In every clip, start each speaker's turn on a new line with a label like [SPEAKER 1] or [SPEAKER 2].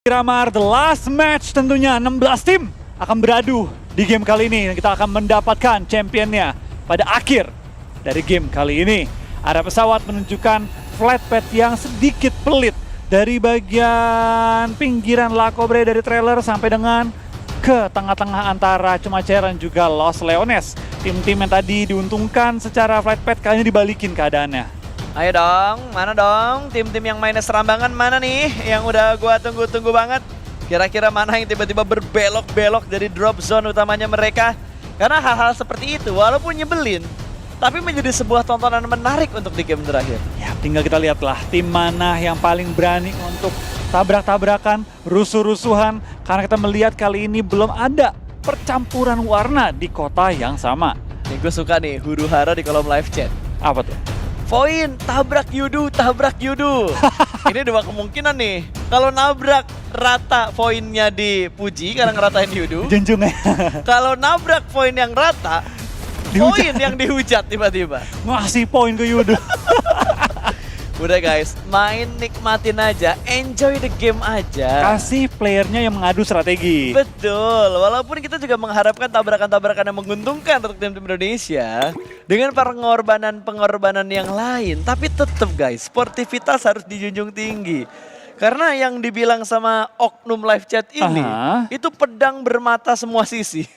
[SPEAKER 1] Ramar, the last match tentunya 16 tim akan beradu di game kali ini. Kita akan mendapatkan championnya pada akhir dari game kali ini. Ada pesawat menunjukkan flight path yang sedikit pelit dari bagian pinggiran La Cobre dari trailer sampai dengan ke tengah-tengah antara Cumacer dan juga Los Leones. Tim-tim yang tadi diuntungkan secara flight path kali ini dibalikin keadaannya.
[SPEAKER 2] Ayo dong, mana dong tim-tim yang mainnya serambangan mana nih yang udah gua tunggu-tunggu banget. Kira-kira mana yang tiba-tiba berbelok-belok dari drop zone utamanya mereka. Karena hal-hal seperti itu walaupun nyebelin, tapi menjadi sebuah tontonan menarik untuk di game terakhir.
[SPEAKER 1] Ya, tinggal kita lihatlah tim mana yang paling berani untuk tabrak-tabrakan, rusuh-rusuhan. Karena kita melihat kali ini belum ada percampuran warna di kota yang sama.
[SPEAKER 2] Nih gue suka nih huru hara di kolom live chat.
[SPEAKER 1] Apa tuh?
[SPEAKER 2] Poin, tabrak Yudu, tabrak Yudu. Ini dua kemungkinan nih. Kalau nabrak rata poinnya dipuji karena ngeratain Yudu.
[SPEAKER 1] Junjungnya.
[SPEAKER 2] Kalau nabrak poin yang rata, poin yang dihujat tiba-tiba.
[SPEAKER 1] Ngasih poin ke Yudo.
[SPEAKER 2] Udah guys, main nikmatin aja, enjoy the game aja.
[SPEAKER 1] Kasih playernya yang mengadu strategi.
[SPEAKER 2] Betul, walaupun kita juga mengharapkan tabrakan-tabrakan yang menguntungkan untuk tim-tim Indonesia dengan pengorbanan-pengorbanan yang lain. Tapi tetap guys, sportivitas harus dijunjung tinggi. Karena yang dibilang sama oknum live chat ini, itu pedang bermata semua sisi.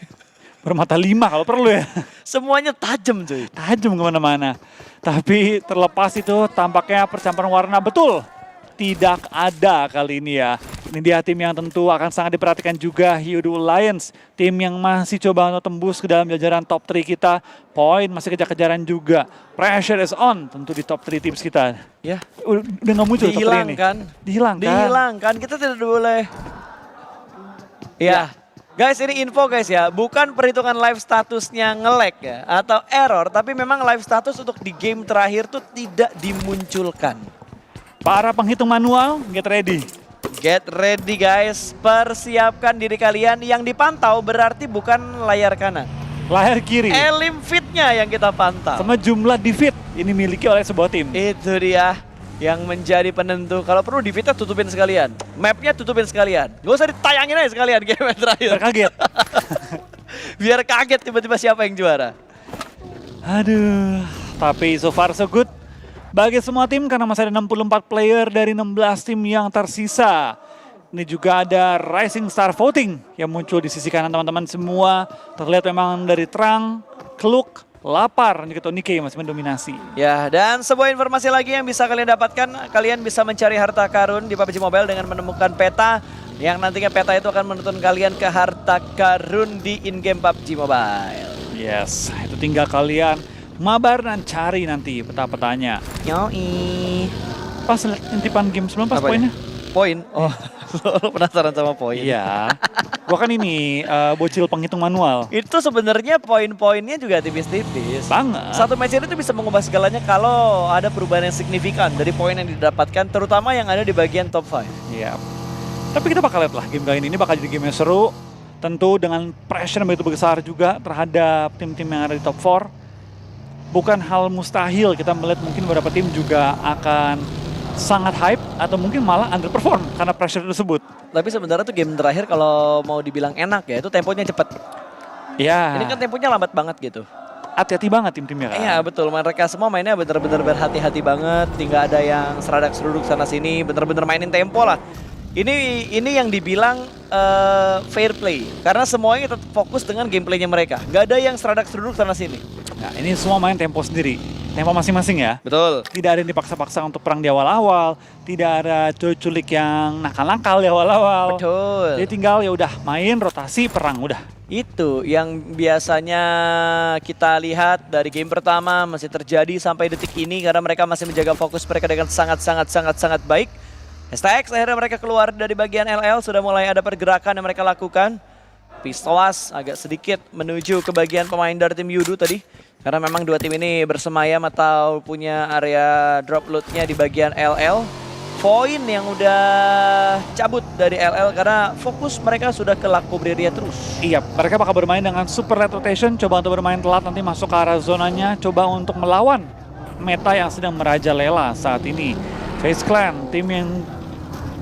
[SPEAKER 1] Bermata 5 kalau perlu ya.
[SPEAKER 2] Semuanya tajam cuy.
[SPEAKER 1] Tajam kemana-mana. Tapi terlepas itu tampaknya percampuran warna betul tidak ada kali ini ya. Ini dia tim yang tentu akan sangat diperhatikan juga, Hyudu Alliance. Tim yang masih coba untuk tembus ke dalam jajaran top 3 kita. Poin masih kejar-kejaran juga. Pressure is on tentu di top 3 tips kita.
[SPEAKER 2] Ya,
[SPEAKER 1] Udah nggak muncul top 3 ini. Dihilangkan.
[SPEAKER 2] Dihilangkan, kita tidak boleh. Ya. Guys, ini info guys ya, bukan perhitungan live statusnya nge-lag ya, atau error, tapi memang live status untuk di game terakhir tuh tidak dimunculkan.
[SPEAKER 1] Para penghitung manual, get ready.
[SPEAKER 2] Get ready guys, persiapkan diri kalian. Yang dipantau berarti bukan layar kanan.
[SPEAKER 1] Layar kiri.
[SPEAKER 2] Elim fitnya yang kita pantau.
[SPEAKER 1] Sama jumlah defeat ini miliki oleh sebuah tim.
[SPEAKER 2] Itu dia yang menjadi penentu. Kalau perlu defeatnya tutupin sekalian. Mapnya tutupin sekalian. Gak usah ditayangin aja sekalian game terakhir.
[SPEAKER 1] Biar kaget.
[SPEAKER 2] Biar kaget tiba-tiba siapa yang juara.
[SPEAKER 1] Aduh, tapi so far so good. Bagi semua tim karena masih ada 64 player dari 16 tim yang tersisa. Ini juga ada Rising Star Voting yang muncul di sisi kanan teman-teman semua. Terlihat memang dari terang, keluk, lapar, juga Nike masih mendominasi.
[SPEAKER 2] Ya, dan sebuah informasi lagi yang bisa kalian dapatkan, kalian bisa mencari harta karun di PUBG Mobile dengan menemukan peta, yang nantinya peta itu akan menuntun kalian ke harta karun di in-game PUBG Mobile.
[SPEAKER 1] Yes, itu tinggal kalian mabar dan cari nanti peta-petanya.
[SPEAKER 2] Yoi.
[SPEAKER 1] Pas intipan game sebelum pas
[SPEAKER 2] Apa
[SPEAKER 1] poinnya.
[SPEAKER 2] Poin? Oh, lo penasaran sama poin?
[SPEAKER 1] Iya, gua kan ini bocil penghitung manual.
[SPEAKER 2] Itu sebenarnya poin-poinnya juga tipis-tipis.
[SPEAKER 1] Banget.
[SPEAKER 2] Satu match itu bisa mengubah segalanya kalau ada perubahan yang signifikan dari poin yang didapatkan, terutama yang ada di bagian top 5.
[SPEAKER 1] Iya. Tapi kita bakal lihat lah game kali ini bakal jadi game yang seru. Tentu dengan pressure yang begitu besar juga terhadap tim-tim yang ada di top 4. Bukan hal mustahil kita melihat mungkin beberapa tim juga akan sangat hype atau mungkin malah underperform karena pressure tersebut.
[SPEAKER 2] Tapi sebenarnya tuh game terakhir kalau mau dibilang enak ya, itu temponya cepet.
[SPEAKER 1] Iya.
[SPEAKER 2] Ini kan temponya lambat banget gitu.
[SPEAKER 1] Hati-hati banget tim-timnya kan.
[SPEAKER 2] Iya betul, mereka semua mainnya bener-bener berhati-hati banget. Tinggal ada yang seradak seruduk sana sini, bener-bener mainin tempo lah. Ini yang dibilang fair play, karena semuanya tetap fokus dengan gameplaynya mereka. Gak ada yang seradak seruduk sana sini.
[SPEAKER 1] Nah ini semua main tempo sendiri, tempo masing-masing ya.
[SPEAKER 2] Betul.
[SPEAKER 1] Tidak ada yang dipaksa-paksa untuk perang di awal-awal, tidak ada culik yang nakal-nakal di awal-awal.
[SPEAKER 2] Betul.
[SPEAKER 1] Jadi tinggal ya udah main rotasi perang udah.
[SPEAKER 2] Itu yang biasanya kita lihat dari game pertama masih terjadi sampai detik ini karena mereka masih menjaga fokus mereka dengan sangat baik. STX akhirnya mereka keluar dari bagian LL, sudah mulai ada pergerakan yang mereka lakukan. Pistolas agak sedikit menuju ke bagian pemain dari tim Yudu tadi. Karena memang dua tim ini bersemayam atau punya area drop loot-nya di bagian LL. Poin yang udah cabut dari LL karena fokus mereka sudah ke La Cobreria terus.
[SPEAKER 1] Iya, mereka bakal bermain dengan super late rotation, coba untuk bermain telat nanti masuk ke arah zonanya, coba untuk melawan meta yang sedang merajalela saat ini. FaZe Clan, tim yang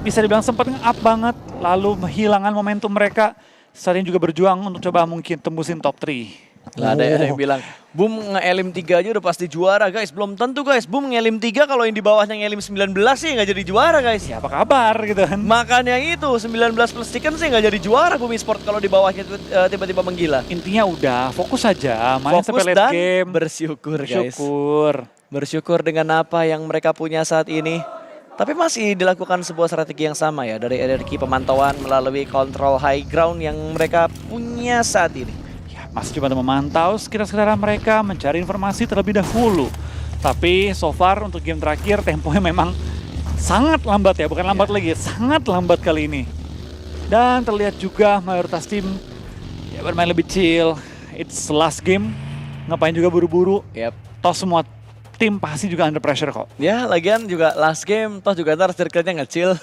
[SPEAKER 1] bisa dibilang sempat nge-up banget, lalu menghilangkan momentum mereka. Saat ini juga berjuang untuk coba mungkin tembusin top 3.
[SPEAKER 2] Lah ada yang bilang, Boom nge-elim 3 aja udah pasti juara guys. Belum tentu guys, Boom nge-elim 3 kalau yang di bawahnya nge-elim 19 sih nggak jadi juara guys.
[SPEAKER 1] Ya apa kabar gitu kan.
[SPEAKER 2] Makanya itu 19 plus chicken sih nggak jadi juara Boom Esport kalau di bawahnya tiba-tiba menggila.
[SPEAKER 1] Intinya udah fokus aja, main
[SPEAKER 2] Fokus
[SPEAKER 1] sampai late
[SPEAKER 2] dan
[SPEAKER 1] game.
[SPEAKER 2] bersyukur guys.
[SPEAKER 1] Bersyukur
[SPEAKER 2] dengan apa yang mereka punya saat ini. Tapi masih dilakukan sebuah strategi yang sama ya dari energi pemantauan melalui kontrol high ground yang mereka punya saat ini.
[SPEAKER 1] Ya, masih coba memantau sekitar-sekitaran mereka, mencari informasi terlebih dahulu. Tapi so far untuk game terakhir temponya memang sangat lambat ya, bukan lambat lagi, sangat lambat kali ini. Dan terlihat juga mayoritas tim ya bermain lebih chill. It's last game, ngapain juga buru-buru.
[SPEAKER 2] Yap.
[SPEAKER 1] Toh semua tim pasti juga under pressure kok.
[SPEAKER 2] Ya, lagian juga last game, toh juga ntar circle-nya ngecil.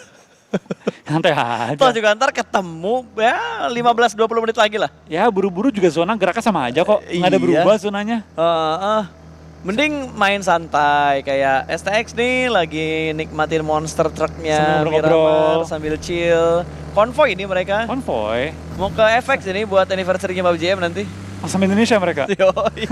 [SPEAKER 1] Santai aja.
[SPEAKER 2] Toh juga ntar ketemu ya 15-20 menit lagi lah.
[SPEAKER 1] Ya buru-buru juga zona geraknya sama aja kok. Nggak ada
[SPEAKER 2] Iya.
[SPEAKER 1] berubah zonanya.
[SPEAKER 2] Mending main santai kayak STX nih lagi nikmatin monster trucknya
[SPEAKER 1] Sambil ngobrol.
[SPEAKER 2] Miramar sambil chill. Konvoy ini mereka.
[SPEAKER 1] Konvoy.
[SPEAKER 2] Mau ke FX ini buat anniversary-nya PUBG nanti.
[SPEAKER 1] Masam Indonesia mereka.
[SPEAKER 2] Yoi.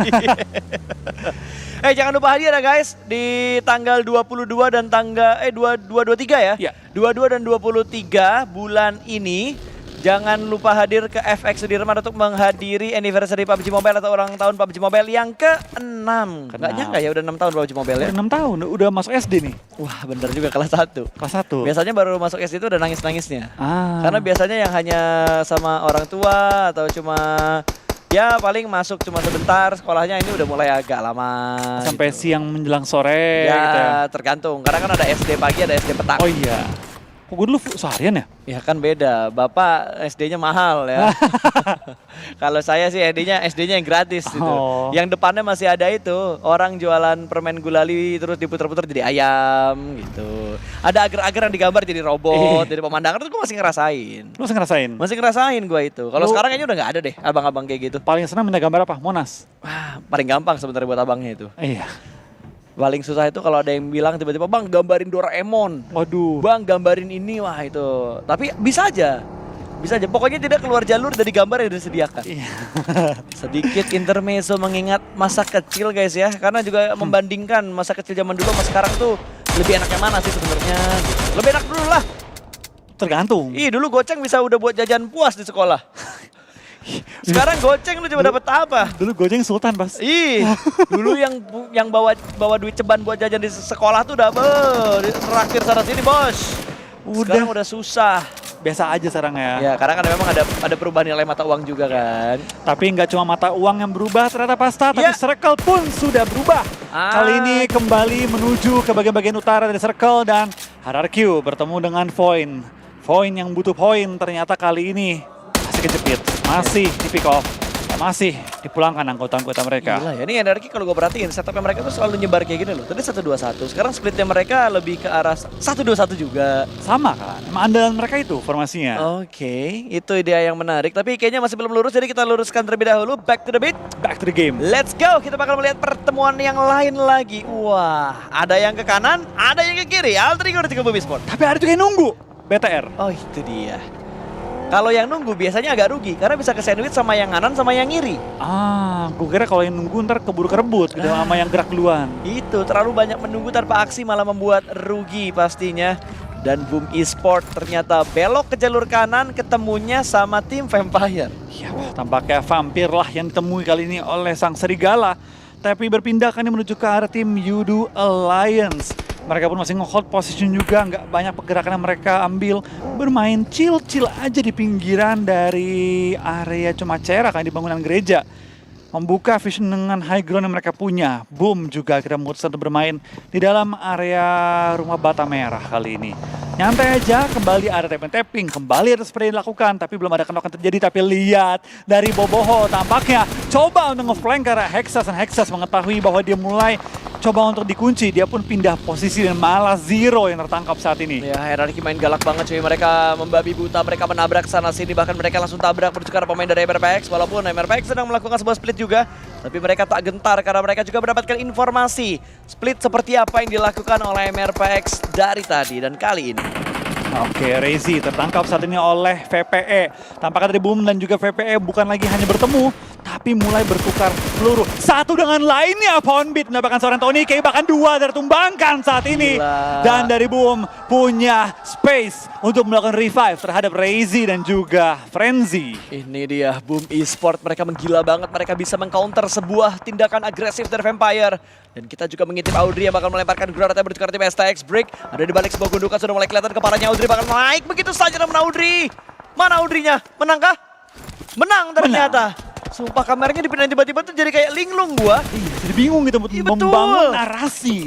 [SPEAKER 2] Jangan lupa hadir ya guys di tanggal 22 dan tanggal 23 ya.
[SPEAKER 1] Iya.
[SPEAKER 2] 22 dan 23 bulan ini. Jangan lupa hadir ke FX Sudirman untuk menghadiri anniversary PUBG Mobile atau ulang tahun PUBG Mobile yang ke-6. Nggak nyangka ya udah 6 tahun PUBG Mobile ya.
[SPEAKER 1] Udah 6 tahun, udah masuk SD nih.
[SPEAKER 2] Wah bener juga kelas 1.
[SPEAKER 1] Kelas 1.
[SPEAKER 2] Biasanya baru masuk SD itu udah nangis-nangisnya.
[SPEAKER 1] Ah.
[SPEAKER 2] Karena biasanya yang hanya sama orang tua atau cuma ya paling masuk cuma sebentar, sekolahnya ini udah mulai agak lama.
[SPEAKER 1] Sampai
[SPEAKER 2] gitu.
[SPEAKER 1] siang menjelang sore
[SPEAKER 2] Ya,
[SPEAKER 1] gitu ya.
[SPEAKER 2] tergantung. Karena kan ada SD pagi, ada SD petang.
[SPEAKER 1] Oh iya. Kok gue dulu seharian ya?
[SPEAKER 2] Ya kan beda. Bapak SD-nya mahal ya. Kalau saya sih SD-nya yang gratis gitu.
[SPEAKER 1] Oh.
[SPEAKER 2] Yang depannya masih ada itu, orang jualan permen gulali terus diputer-puter jadi ayam gitu. Ada agar-agar yang digambar jadi robot, jadi pemandangan itu gue masih ngerasain.
[SPEAKER 1] Lu masih ngerasain?
[SPEAKER 2] Masih ngerasain gue itu. Kalau
[SPEAKER 1] Lu-
[SPEAKER 2] sekarang kayaknya udah nggak ada deh abang-abang kayak gitu.
[SPEAKER 1] Paling senang minta gambar apa? Monas?
[SPEAKER 2] Wah, paling gampang sebenarnya buat abangnya itu.
[SPEAKER 1] Iya.
[SPEAKER 2] Paling susah itu kalau ada yang bilang tiba-tiba, "Bang, gambarin Doraemon."
[SPEAKER 1] Waduh.
[SPEAKER 2] "Bang, gambarin ini." Wah, itu. Tapi bisa aja. Bisa aja. Pokoknya tidak keluar jalur dari gambar yang disediakan.
[SPEAKER 1] Iya.
[SPEAKER 2] Sedikit intermezzo mengingat masa kecil guys ya. Karena juga membandingkan masa kecil zaman dulu sama sekarang tuh lebih enaknya mana sih sebenarnya? Lebih enak dulu lah.
[SPEAKER 1] Tergantung.
[SPEAKER 2] Ih, dulu goceng bisa udah buat jajan puas di sekolah. Sekarang goceng lu coba dapat apa?
[SPEAKER 1] Dulu Gojeng Sultan pas.
[SPEAKER 2] Ih, dulu yang bawa duit ceban buat jajan di sekolah tuh udah traktir sana sini, Bos. Sekarang udah susah.
[SPEAKER 1] Biasa aja sekarang ya.
[SPEAKER 2] Ya, karena kan memang ada perubahan nilai mata uang juga kan.
[SPEAKER 1] Tapi nggak cuma mata uang yang berubah ternyata Pasta, tapi
[SPEAKER 2] Ya.
[SPEAKER 1] circle pun sudah berubah. Kali ini kembali menuju ke bagian-bagian utara dari circle dan HRQ bertemu dengan Voin. Voin yang butuh poin ternyata kali ini masih kejepit, masih di pick off, masih dipulangkan anggota-anggota mereka.
[SPEAKER 2] Gila ya, ini energi kalau gue perhatiin setupnya mereka tuh selalu nyebar kayak gini loh. Tadi 1-2-1, sekarang splitnya mereka lebih ke arah 1-2-1 juga.
[SPEAKER 1] Sama kan, emang andalan mereka itu formasinya.
[SPEAKER 2] Oke, itu ide yang menarik. Tapi kayaknya masih belum lurus, jadi kita luruskan terlebih dahulu. Back to the beat.
[SPEAKER 1] Back to the game.
[SPEAKER 2] Let's go, kita bakal melihat pertemuan yang lain lagi. Wah, ada yang ke kanan, ada yang ke kiri. Alter Ego dari Boom Esport.
[SPEAKER 1] Tapi ada juga yang nunggu, BTR.
[SPEAKER 2] Oh itu dia. Kalau yang nunggu biasanya agak rugi, karena bisa ke sandwich sama yang kanan sama yang kiri.
[SPEAKER 1] Gue kira kalau yang nunggu ntar keburu kerebut gitu sama yang gerak duluan.
[SPEAKER 2] Itu, terlalu banyak menunggu tanpa aksi malah membuat rugi pastinya. Dan Boom Esport ternyata belok ke jalur kanan ketemunya sama tim Vampire.
[SPEAKER 1] Ya, tampaknya vampir lah yang ditemui kali ini oleh sang serigala. Tapi berpindah kan menuju ke arah tim Yudu Alliance. Mereka pun masih nge-hold position juga, nggak banyak pergerakan yang mereka ambil. Bermain chill-chill aja di pinggiran dari area Cumacera kan di bangunan gereja. Membuka vision dengan high ground yang mereka punya. Boom juga akhirnya memutuskan untuk bermain di dalam area rumah bata merah kali ini. Nyantai aja, kembali ada tapping, kembali ada spray dilakukan, tapi belum ada knock-an terjadi. Tapi lihat dari Boboho tampaknya coba untuk nge-flank karena Hexas, dan Hexas mengetahui bahwa dia mulai coba untuk dikunci. Dia pun pindah posisi dan malah Zero yang tertangkap saat ini.
[SPEAKER 2] Ya, Hierarchy main galak banget cuy. Mereka membabi buta, mereka menabrak sana sini, bahkan mereka langsung tabrak menuju ke arah pemain dari MRPX. Walaupun MRPX sedang melakukan sebuah split juga, tapi mereka tak gentar karena mereka juga mendapatkan informasi split seperti apa yang dilakukan oleh MRPX dari tadi dan kali ini.
[SPEAKER 1] Oke, Rezi tertangkap saat ini oleh VPE. Tampaknya dari Boom dan juga VPE bukan lagi hanya bertemu, tapi mulai bertukar peluru. Satu dengan lainnya, Poundbeat mendapatkan seorang Tony K, bahkan dua tertumbangkan saat ini.
[SPEAKER 2] Gila.
[SPEAKER 1] Dan dari Boom punya space untuk melakukan revive terhadap Rezi dan juga Frenzy.
[SPEAKER 2] Ini dia Boom Esport, mereka menggila banget, mereka bisa mengcounter sebuah tindakan agresif dari Vampire. Dan kita juga mengintip Audrey yang bakal melemparkan granatnya bertukar tim STX Break. Ada di balik sebuah gundukan, sudah mulai kelihatan kepalanya Audrey bakal naik begitu saja namun Audrey. Mana Audrey-nya? Menangkah? Menang ternyata. Sumpah kameranya dipindahin tiba-tiba tuh jadi kayak linglung gua.
[SPEAKER 1] Iya, jadi bingung gitu
[SPEAKER 2] Iya,
[SPEAKER 1] membangun
[SPEAKER 2] betul.
[SPEAKER 1] narasi.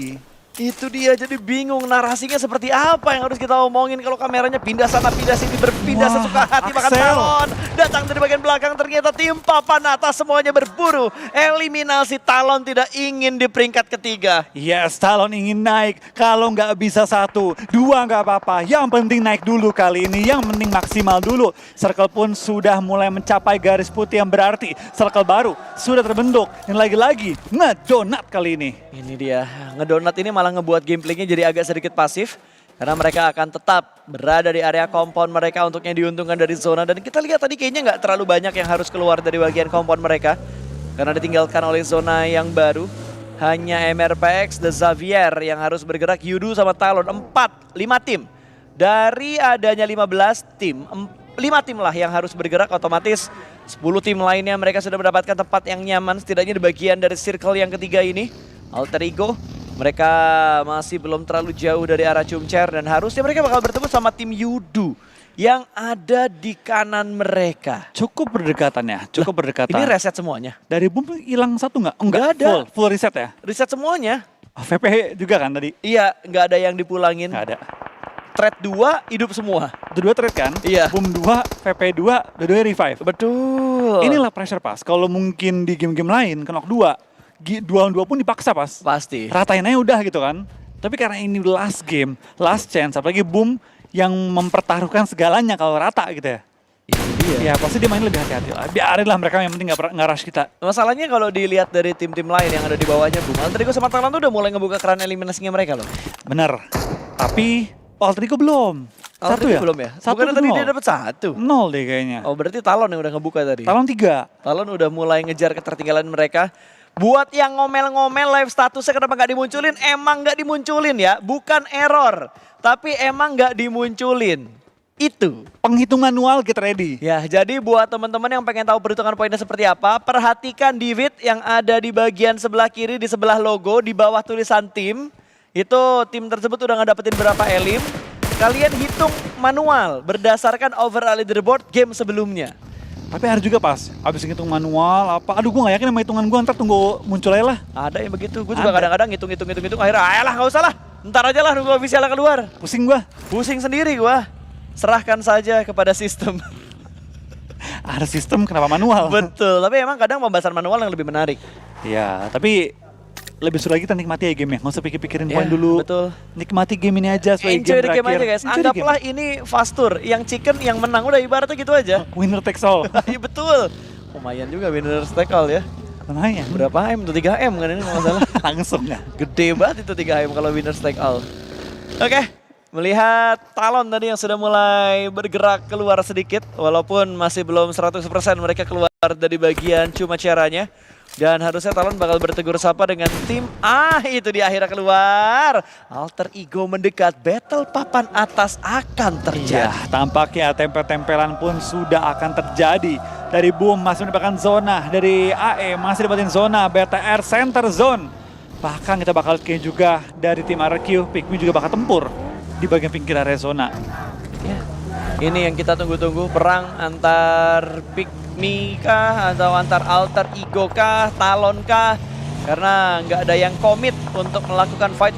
[SPEAKER 2] Itu dia, jadi bingung narasinya seperti apa yang harus kita omongin kalau kameranya pindah sana pindah sini berpindah
[SPEAKER 1] Wah,
[SPEAKER 2] sesuka hati. Bahkan
[SPEAKER 1] Axel.
[SPEAKER 2] Talon datang dari bagian belakang, ternyata tim papan atas semuanya berburu eliminasi. Talon tidak ingin di peringkat ketiga.
[SPEAKER 1] Yes, Talon ingin naik. Kalau nggak bisa satu, dua nggak apa-apa. Yang penting naik dulu kali ini. Yang penting maksimal dulu. Circle pun sudah mulai mencapai garis putih yang berarti circle baru sudah terbentuk. Dan lagi-lagi ngedonat kali ini.
[SPEAKER 2] Ini dia, ngedonat ini malah ngebuat gameplaynya jadi agak sedikit pasif. Karena mereka akan tetap berada di area compound mereka untuk yang diuntungkan dari zona. Dan kita lihat tadi kayaknya nggak terlalu banyak yang harus keluar dari bagian compound mereka. Karena ditinggalkan oleh zona yang baru. Hanya MRPX, The Xavier yang harus bergerak, Yudu sama Talon. 5 tim. Dari adanya 15 tim, 5 tim lah yang harus bergerak, otomatis 10 tim lainnya mereka sudah mendapatkan tempat yang nyaman. Setidaknya di bagian dari circle yang ketiga ini. Alter Ego, mereka masih belum terlalu jauh dari arah Chumcher dan harusnya mereka bakal bertemu sama tim Yudu yang ada di kanan mereka.
[SPEAKER 1] Cukup berdekatannya, cukup berdekatan.
[SPEAKER 2] Ini reset semuanya.
[SPEAKER 1] Dari Boom hilang satu nggak?
[SPEAKER 2] Nggak ada.
[SPEAKER 1] Full reset ya?
[SPEAKER 2] Reset semuanya.
[SPEAKER 1] Oh, VPE juga kan tadi?
[SPEAKER 2] Iya, nggak ada yang dipulangin.
[SPEAKER 1] Nggak ada.
[SPEAKER 2] Thread 2 hidup semua.
[SPEAKER 1] Dua trade kan?
[SPEAKER 2] Iya.
[SPEAKER 1] Boom 2, VPE 2, dua-duanya revive.
[SPEAKER 2] Betul.
[SPEAKER 1] Inilah pressure pas. Kalau mungkin di game-game lain, Knock 2 pun dipaksa pas.
[SPEAKER 2] Pasti.
[SPEAKER 1] Ratain aja udah gitu kan. Tapi karena ini last game, last chance, apalagi Boom yang mempertaruhkan segalanya kalau rata gitu ya.
[SPEAKER 2] Iya.
[SPEAKER 1] Ya pasti dia main lebih hati-hati lah. Biarin lah mereka, yang penting nggak rush kita.
[SPEAKER 2] Masalahnya kalau dilihat dari tim-tim lain yang ada di bawahnya, Boom, Alter Ego sama Talon tuh udah mulai ngebuka keran eliminasinya mereka loh.
[SPEAKER 1] Bener. Tapi Alter Ego belum.
[SPEAKER 2] Alter
[SPEAKER 1] Satu
[SPEAKER 2] Ego
[SPEAKER 1] ya?
[SPEAKER 2] belum ya?
[SPEAKER 1] Satu
[SPEAKER 2] Bukannya
[SPEAKER 1] atau
[SPEAKER 2] tadi
[SPEAKER 1] nol?
[SPEAKER 2] dia dapat 1.
[SPEAKER 1] Nol deh kayaknya.
[SPEAKER 2] Oh berarti Talon yang udah ngebuka tadi.
[SPEAKER 1] Talon 3.
[SPEAKER 2] Talon udah mulai ngejar ketertinggalan mereka. Buat yang ngomel-ngomel live statusnya kenapa nggak dimunculin? Emang nggak dimunculin ya, bukan error. Tapi emang nggak dimunculin. Itu.
[SPEAKER 1] Penghitungan manual get ready.
[SPEAKER 2] Ya, jadi buat teman-teman yang pengen tahu perhitungan poinnya seperti apa, perhatikan divot yang ada di bagian sebelah kiri, di sebelah logo, di bawah tulisan tim. Itu tim tersebut udah ngedapetin berapa elim. Kalian hitung manual berdasarkan overall leaderboard game sebelumnya.
[SPEAKER 1] Tapi ada juga pas, habis ngitung manual apa, aduh gue gak yakin sama hitungan gue, ntar tunggu muncul aja lah.
[SPEAKER 2] Ada yang begitu, gue juga
[SPEAKER 1] Ada.
[SPEAKER 2] kadang-kadang ngitung, akhirnya ayolah gak usah lah. Ntar aja lah nunggu officialnya keluar.
[SPEAKER 1] Pusing gue.
[SPEAKER 2] Pusing sendiri gue. Serahkan saja kepada sistem.
[SPEAKER 1] Ada sistem, kenapa manual?
[SPEAKER 2] Betul, tapi emang kadang pembahasan manual yang lebih menarik.
[SPEAKER 1] Iya, tapi lebih seru lagi kita nikmati ya game-nya, nggak usah pikir-pikirin
[SPEAKER 2] Ya,
[SPEAKER 1] poin dulu.
[SPEAKER 2] betul.
[SPEAKER 1] Nikmati game ini aja sebagai
[SPEAKER 2] Enjoy the
[SPEAKER 1] game
[SPEAKER 2] game
[SPEAKER 1] terakhir.
[SPEAKER 2] aja guys,
[SPEAKER 1] Enjoy the
[SPEAKER 2] anggaplah ini fast tour. Yang chicken yang menang, udah ibaratnya gitu aja.
[SPEAKER 1] game. Winner takes all.
[SPEAKER 2] Iya betul. Lumayan juga winner stake all ya.
[SPEAKER 1] Lumayan.
[SPEAKER 2] Berapa M tuh? 3M kan ini kalau nggak salah.
[SPEAKER 1] Langsung ya.
[SPEAKER 2] Gede banget itu 3M kalau winner stake all. Oke, melihat Talon tadi yang sudah mulai bergerak keluar sedikit. Walaupun masih belum 100% mereka keluar dari bagian cuma caranya. Dan harusnya Talon bakal bertegur sapa dengan tim A. Itu di akhirnya keluar. Alter Ego mendekat, battle papan atas akan terjadi.
[SPEAKER 1] Iya, tampaknya tempel-tempelan pun sudah akan terjadi. Dari Boom masih mendapatkan zona, dari AE masih dapatin zona, BTR center zone. Bahkan kita bakal kayak juga dari tim RQ, Pikmi juga bakal tempur di bagian pinggir area zona.
[SPEAKER 2] Ya. Ini yang kita tunggu-tunggu, perang antar Pikmi kah atau antar Alter Ego kah, Talon kah? Karena nggak ada yang komit untuk melakukan fight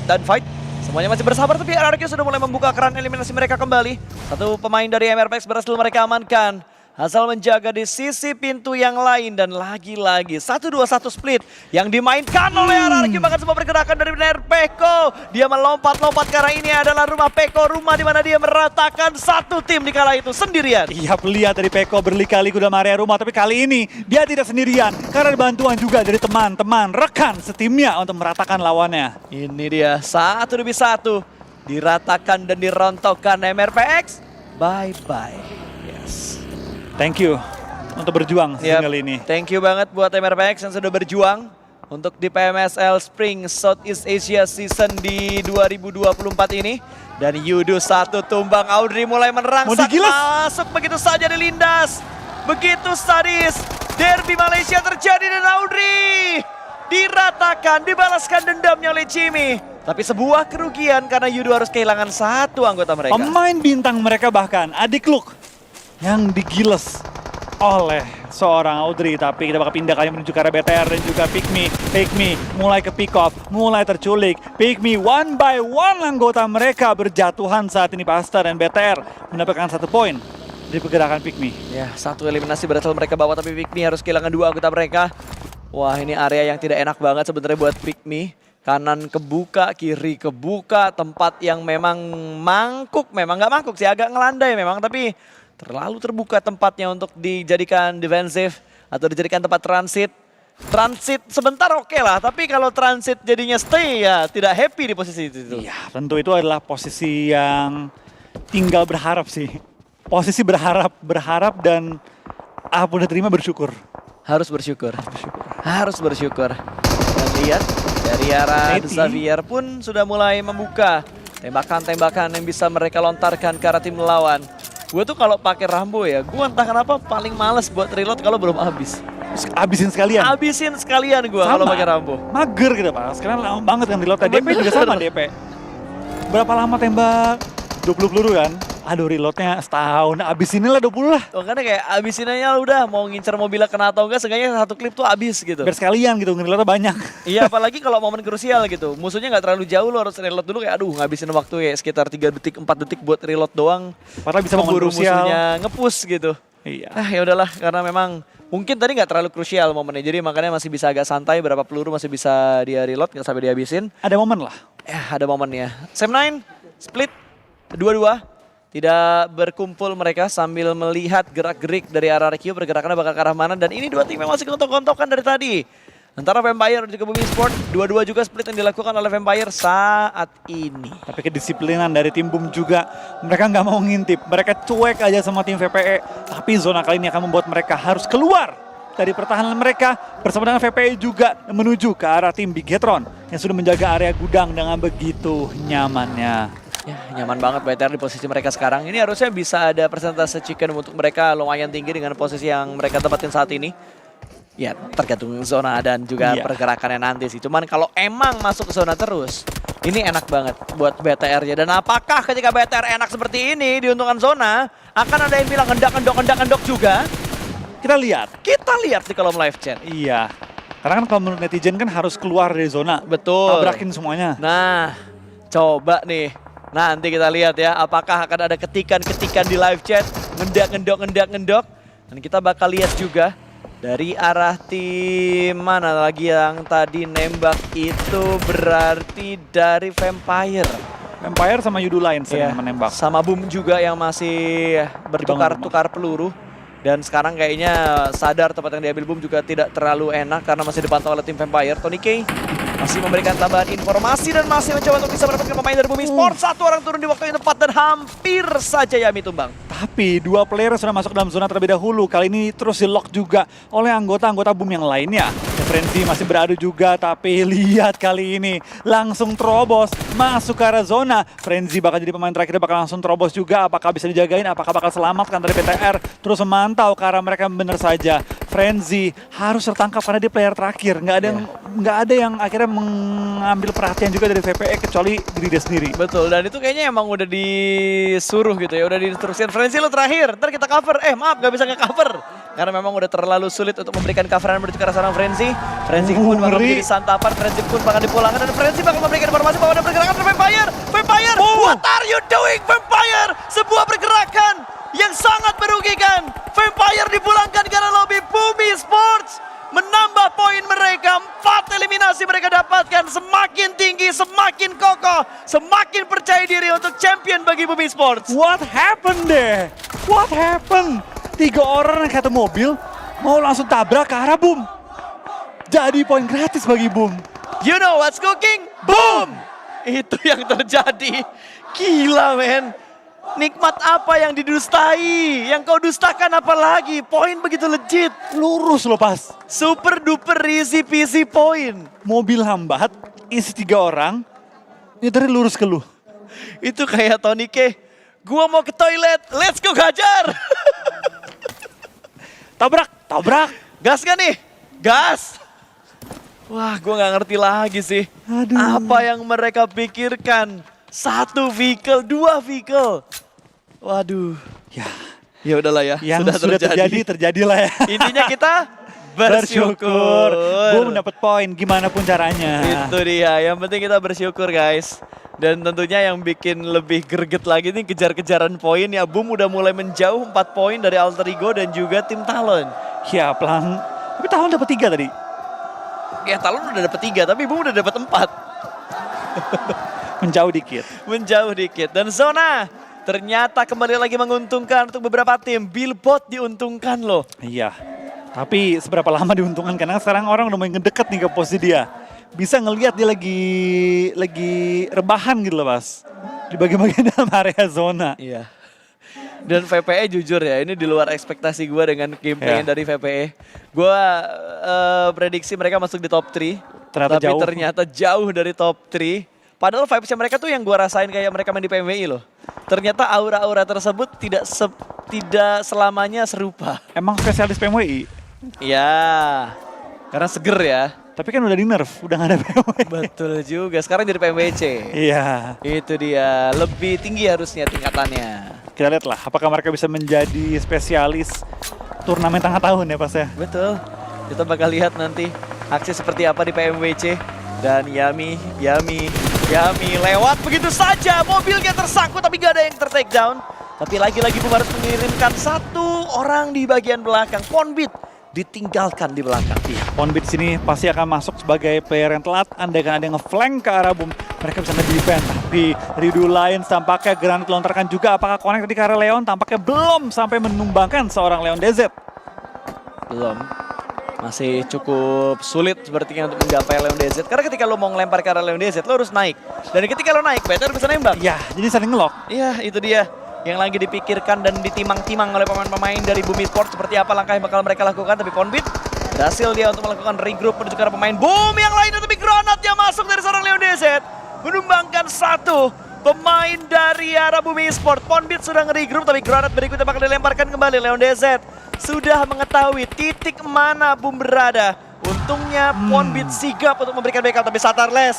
[SPEAKER 2] dan fight. Semuanya masih bersabar, tapi RRQ sudah mulai membuka keran eliminasi mereka kembali. Satu pemain dari MRPX berhasil mereka amankan. Asal menjaga di sisi pintu yang lain dan lagi-lagi 1-2-1 split yang dimainkan oleh RRQ, bahkan semua pergerakan dari benar Peko. Dia melompat-lompat karena ini adalah rumah Peko, rumah di mana dia meratakan satu tim di kala itu sendirian.
[SPEAKER 1] Iya, lihat dari Peko berliku-liku dalam area rumah, tapi kali ini dia tidak sendirian karena ada bantuan juga dari teman-teman rekan setimnya untuk meratakan lawannya.
[SPEAKER 2] Ini dia 1-1. diratakan dan dirontokkan MRPX. Bye-bye.
[SPEAKER 1] Yes. Thank you untuk berjuang kali ini.
[SPEAKER 2] Thank you banget buat MRPX yang sudah berjuang untuk di PMSL Spring Southeast Asia Season di 2024 ini. Dan Yudo satu tumbang, Audrey mulai merangsek masuk begitu saja dilindas. Begitu sadis, derby Malaysia terjadi dan Audrey diratakan, dibalaskan dendamnya oleh Jimmy. Tapi sebuah kerugian karena Yudo harus kehilangan satu anggota mereka.
[SPEAKER 1] Pemain bintang mereka bahkan, adik Luke, yang digiles oleh seorang Audrey. Tapi kita bakal pindah kali menuju ke arah BTR dan juga Pygmy. Pygmy mulai ke pick off, mulai terculik. Pygmy one by one anggota mereka berjatuhan saat ini. Pasta dan BTR mendapatkan 1 poin dari pergerakan Pygmy.
[SPEAKER 2] Ya, satu eliminasi berhasil mereka bawa, tapi Pygmy harus kehilangan 2 anggota mereka. Wah, ini area yang tidak enak banget sebenarnya buat Pygmy. Kanan kebuka, kiri kebuka, tempat yang memang mangkuk, memang nggak mangkuk sih, agak ngelandai memang, tapi terlalu terbuka tempatnya untuk dijadikan defensif atau dijadikan tempat transit. Transit sebentar oke lah, tapi kalau transit jadinya stay ya tidak happy di posisi itu.
[SPEAKER 1] Iya, tentu itu adalah posisi yang tinggal berharap sih. Posisi berharap dan apapun diterima bersyukur.
[SPEAKER 2] Harus bersyukur. Harus bersyukur. Dan lihat dari arah Xavier pun sudah mulai membuka tembakan-tembakan yang bisa mereka lontarkan ke arah tim lawan. Gue tuh kalau pakai Rambo ya, gue entah kenapa paling males buat reload kalau belum habis.
[SPEAKER 1] Habisin sekalian.
[SPEAKER 2] Habisin sekalian gue kalau pakai Rambo.
[SPEAKER 1] Mager gitu Pak. Sekarang lama banget kan reload. DP juga sama DP. Berapa lama tembak? 20 peluru kan? Aduh reloadnya setahun, abisinnya lah 20 lah.
[SPEAKER 2] Makanya kayak abisinnya udah mau ngincer mobilnya kena atau enggak, seenggaknya satu klip tuh abis gitu.
[SPEAKER 1] Biar sekalian gitu, ngereloadnya banyak.
[SPEAKER 2] Iya apalagi kalau momen krusial gitu, musuhnya nggak terlalu jauh, lo harus reload dulu kayak aduh ngabisin waktu ya sekitar 3 detik, 4 detik buat reload doang.
[SPEAKER 1] Padahal bisa memburu
[SPEAKER 2] musuhnya nge-push gitu.
[SPEAKER 1] Iya.
[SPEAKER 2] Ya udahlah karena memang mungkin tadi nggak terlalu krusial momennya, jadi makanya masih bisa agak santai, berapa peluru masih bisa dia reload, nggak sampai dihabisin.
[SPEAKER 1] Ada momen lah.
[SPEAKER 2] Ya ada momennya. Sam9, split, 2-2. Tidak berkumpul mereka sambil melihat gerak-gerik dari arah RQ, pergerakannya bakal ke arah mana. Dan ini dua tim yang masih gontok-gontokan dari tadi. Antara Vampire dan juga Bumi Sport, dua-dua juga split yang dilakukan oleh Vampire saat ini.
[SPEAKER 1] Tapi kedisiplinan dari tim Boom juga, mereka nggak mau ngintip. Mereka cuek aja sama tim VPE. Tapi zona kali ini akan membuat mereka harus keluar dari pertahanan mereka. Bersama dengan VPE juga menuju ke arah tim Bigetron yang sudah menjaga area gudang dengan begitu nyamannya.
[SPEAKER 2] Ya, nyaman banget BTR di posisi mereka sekarang. Ini harusnya bisa ada persentase chicken untuk mereka lumayan tinggi dengan posisi yang mereka tempatin saat ini. Ya, tergantung zona dan juga pergerakannya nanti sih. Cuman kalau emang masuk ke zona terus, ini enak banget buat BTR-nya. Dan apakah ketika BTR enak seperti ini diuntungkan zona, akan ada yang bilang hendak juga?
[SPEAKER 1] Kita lihat
[SPEAKER 2] di kolom live chat.
[SPEAKER 1] Iya. Karena kan kalau menurut netizen kan harus keluar dari zona.
[SPEAKER 2] Betul.
[SPEAKER 1] Tabrakin semuanya.
[SPEAKER 2] Nah, coba nih. Nanti kita lihat ya, apakah akan ada ketikan-ketikan di live chat, ngendok. Dan kita bakal lihat juga dari arah tim mana lagi yang tadi nembak itu, berarti dari Vampire.
[SPEAKER 1] Vampire sama Yudu lain sedang menembak.
[SPEAKER 2] Sama Boom juga yang masih bertukar-tukar peluru. Dan sekarang kayaknya sadar tempat yang diambil Boom juga tidak terlalu enak karena masih dipantau oleh tim Vampire. Tony K masih memberikan tambahan informasi dan masih mencoba untuk bisa mendapatkan pemain dari Bumi Sport. Satu orang turun di waktu yang tepat dan hampir saja Yami tumbang.
[SPEAKER 1] Tapi dua player sudah masuk dalam zona terlebih dahulu. Kali ini terus di-lock juga oleh anggota-anggota Boom yang lainnya. Frenzy masih beradu juga, tapi lihat kali ini langsung terobos masuk ke arah zona. Frenzy bakal jadi pemain terakhir, bakal langsung terobos juga. Apakah bisa dijagain, apakah bakal selamatkan dari PTR. Terus memantau ke arah mereka benar saja. Frenzy harus tertangkap karena dia player terakhir. Nggak ada yang akhirnya mengambil perhatian juga dari VPE kecuali diri dia sendiri.
[SPEAKER 2] Betul, dan itu kayaknya emang udah disuruh gitu ya, udah diinstruksikan. Frenzy lo terakhir, ntar kita cover. Maaf gak bisa nge-cover. Karena memang udah terlalu sulit untuk memberikan coveran menuju ke arah seorang Frenzy. Frenzy pun bakal menjadi santapan, Frenzy pun bakal dipulangkan. Dan Frenzy bakal memberikan informasi bahwa ada pergerakan dari Vampire. Vampire, what are you doing Vampire? Sebuah pergerakan yang sangat merugikan. Vampire dipulangkan karena lobby Bumi Sports. Menambah poin mereka, 4 eliminasi mereka dapatkan, semakin tinggi, semakin kokoh, semakin percaya diri untuk champion bagi Bumi Sports.
[SPEAKER 1] What happened deh? What happened? 3 orang yang satu mobil mau langsung tabrak ke arah Boom. Jadi poin gratis bagi Boom.
[SPEAKER 2] You know what's cooking? Boom! Itu yang terjadi. Gila men. Nikmat apa yang didustai? Yang kau dustakan apa lagi? Poin begitu legit.
[SPEAKER 1] Lurus loh pas.
[SPEAKER 2] Super duper easy peasy poin.
[SPEAKER 1] Mobil hambat, isi 3 orang, nyetirnya lurus ke lu.
[SPEAKER 2] Itu kayak Tony K. Gua mau ke toilet, let's go Gajar.
[SPEAKER 1] Tabrak, tabrak.
[SPEAKER 2] Gas gak nih? Gas. Wah, gua nggak ngerti lagi sih.
[SPEAKER 1] Aduh.
[SPEAKER 2] Apa yang mereka pikirkan? 1 vehicle, 2 vehicle. Waduh. Ya udahlah ya.
[SPEAKER 1] Yang sudah terjadi, terjadilah ya.
[SPEAKER 2] Intinya kita bersyukur.
[SPEAKER 1] Boom dapat poin gimana pun caranya.
[SPEAKER 2] Itu dia. Yang penting kita bersyukur guys. Dan tentunya yang bikin lebih greget lagi nih kejar-kejaran poin ya. Boom udah mulai menjauh 4 poin dari Alter Ego dan juga tim Talon.
[SPEAKER 1] Ya pelan. Tapi Talon dapat 3 tadi.
[SPEAKER 2] Ya Talon udah dapat 3 tapi Boom udah dapat 4.
[SPEAKER 1] Menjauh dikit.
[SPEAKER 2] Menjauh dikit. Dan zona ternyata kembali lagi menguntungkan untuk beberapa tim. Billbot diuntungkan loh.
[SPEAKER 1] Iya. Tapi seberapa lama diuntungkan karena sekarang orang udah main ngedeket nih ke posisi dia. Bisa ngelihat dia lagi rebahan gitu loh Mas. Di bagian-bagian dalam area zona.
[SPEAKER 2] Iya. Dan VPE jujur ya, ini di luar ekspektasi gue dengan gameplay dari VPE. Gue prediksi mereka masuk di top 3. Tapi ternyata jauh dari top 3. Padahal vibes-nya mereka tuh yang gue rasain kayak mereka main di PMWI loh. Ternyata aura-aura tersebut tidak selamanya serupa.
[SPEAKER 1] Emang spesialis PMWI?
[SPEAKER 2] Iya, karena seger ya.
[SPEAKER 1] Tapi kan udah di nerf, udah gak ada PMWI.
[SPEAKER 2] Betul juga, sekarang jadi PMWC.
[SPEAKER 1] Iya.
[SPEAKER 2] Itu dia, lebih tinggi harusnya tingkatannya.
[SPEAKER 1] Kita lihat lah, apakah mereka bisa menjadi spesialis turnamen tengah tahun ya Pas ya?
[SPEAKER 2] Betul, kita bakal lihat nanti aksi seperti apa di PMWC. Dan Yami lewat begitu saja. Mobilnya tersangkut tapi gak ada yang ter-take down. Tapi lagi-lagi Boom harus mengirimkan 1 orang di bagian belakang. Ponbit ditinggalkan di belakang.
[SPEAKER 1] Ponbit sini pasti akan masuk sebagai player yang telat. Andaikan ada yang nge-flank ke arah Boom, mereka bisa nge-defend. Tapi Ridu Lions tampaknya granat lontarkan juga. Apakah connect tadi ke arah Leon? Tampaknya belum sampai menumbangkan seorang Leon DZ.
[SPEAKER 2] Belum. Masih cukup sulit sepertinya untuk mencapai Leon DZ. Karena ketika lo mau ngelempar ke arah Leon DZ, lo harus naik. Dan ketika lo naik, BTR bisa nembak.
[SPEAKER 1] Ya, jadi saling ngelock.
[SPEAKER 2] Iya, itu dia. Yang lagi dipikirkan dan ditimang-timang oleh pemain-pemain dari Boom Esports. Seperti apa langkah yang bakal mereka lakukan. Tapi Ponbit berhasil dia untuk melakukan regroup menuju ke arah pemain Boom yang lainnya. Tapi granat yang masuk dari seorang Leon DZ. Menumbangkan 1 pemain dari arah Boom Esports. Ponbit sudah nge-regroup tapi granat berikutnya bakal dilemparkan kembali. Leon DZ sudah mengetahui titik mana Boom berada. Untungnya Ponbit sigap untuk memberikan backup. Tapi Satarles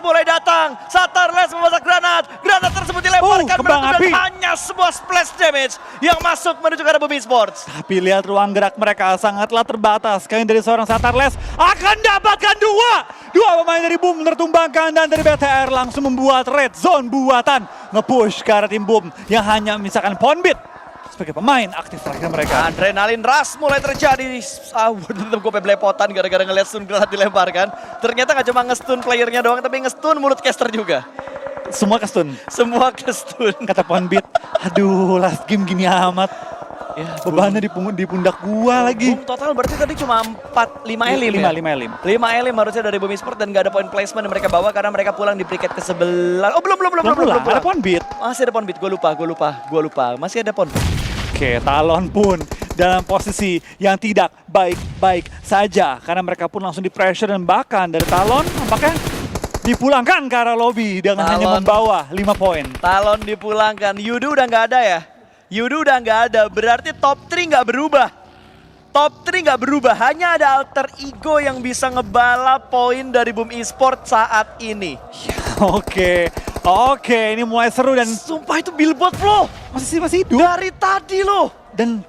[SPEAKER 2] mulai datang. Satarles memasak granat. Granat tersebut dilemparkan menentukan hanya sebuah splash damage yang masuk menuju ke arah Boom Esports.
[SPEAKER 1] Tapi lihat ruang gerak mereka sangatlah terbatas. Kali dari seorang Satarles akan dapatkan 2 pemain dari Boom tertumbangkan. Dan dari BTR langsung membuat red zone buatan. Nge-push ke arah tim Boom yang hanya misalkan Ponbit sebagai pemain aktif terakhir mereka.
[SPEAKER 2] Adrenalin rush mulai terjadi. Tetap gue belepotan gara-gara ngeliat stun granat dilemparkan. Ternyata gak cuma nge-stun playernya doang, tapi nge-stun mulut caster juga.
[SPEAKER 1] Semua ke-stun.
[SPEAKER 2] Semua ke-stun.
[SPEAKER 1] Kata Ponbit, aduh last game gini amat. Ya, bebannya di pundak gua lagi.
[SPEAKER 2] Boom total berarti tadi cuma 5 elim ya? 5 elim harusnya dari Boom Esports dan gak ada point placement yang mereka bawa karena mereka pulang di bracket ke-11. Oh belum.
[SPEAKER 1] Ada Ponbit.
[SPEAKER 2] Masih ada Ponbit, gue lupa. Masih ada Ponbit.
[SPEAKER 1] Oke, Talon pun dalam posisi yang tidak baik-baik saja. Karena mereka pun langsung di-pressure dan bahkan dari Talon nampaknya dipulangkan ke arah lobby dengan hanya membawa 5 poin.
[SPEAKER 2] Talon dipulangkan, Yudu udah nggak ada ya? Yudu udah nggak ada, berarti top 3 nggak berubah. Top 3 nggak berubah, hanya ada Alter Ego yang bisa ngebalap poin dari Boom Esports saat ini.
[SPEAKER 1] Oke, ini mulai seru dan
[SPEAKER 2] sumpah itu Billbot loh.
[SPEAKER 1] Masih hidup.
[SPEAKER 2] Dari tadi loh.
[SPEAKER 1] Dan